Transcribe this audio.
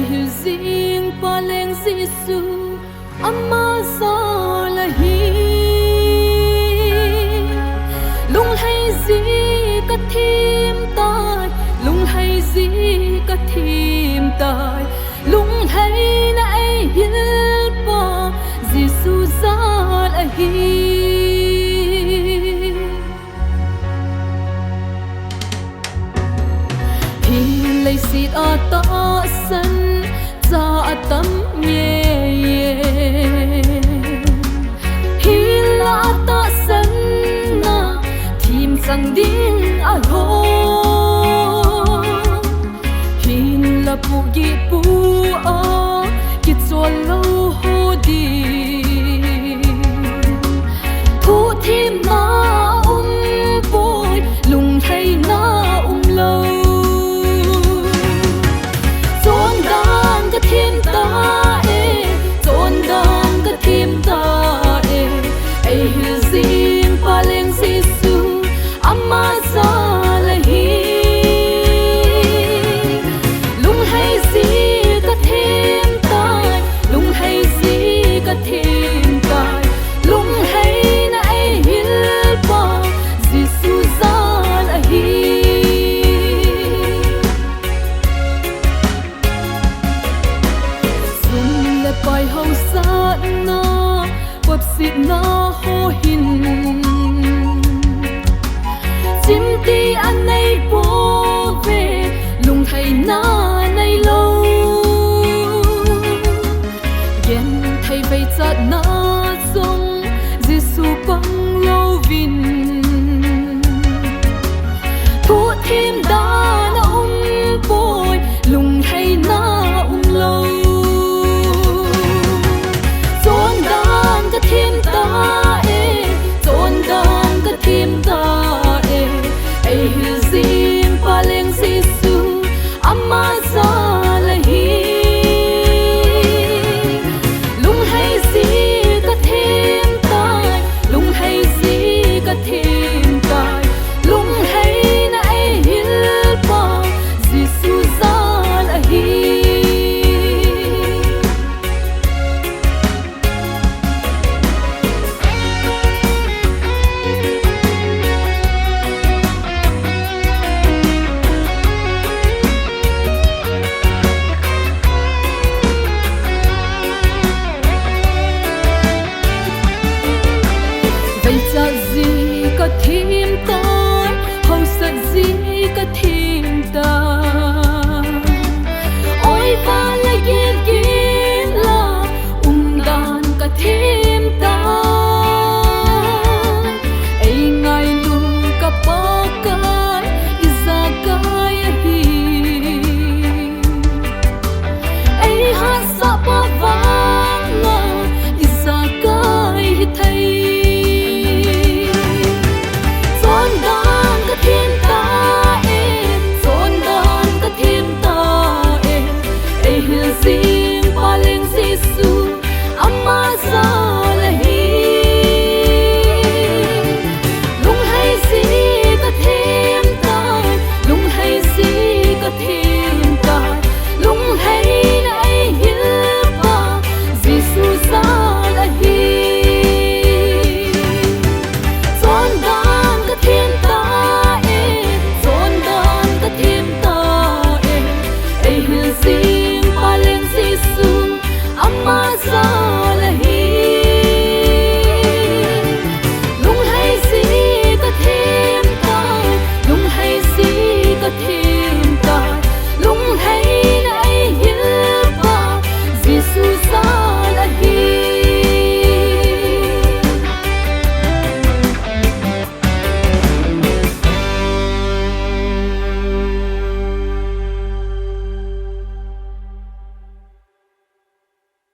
hiểu riêng pa leng Giêsu amma sa la hi lung hay gì cả thêm tai lung hay gì cả thêm tai lung hay nãy biết pa Giêsu ra la hi lấy xịt ở ta sân ra tấm nhẹ hi la ta sân na tìm sang điên à hô hin la pu gi pu a kit so lâu hô đi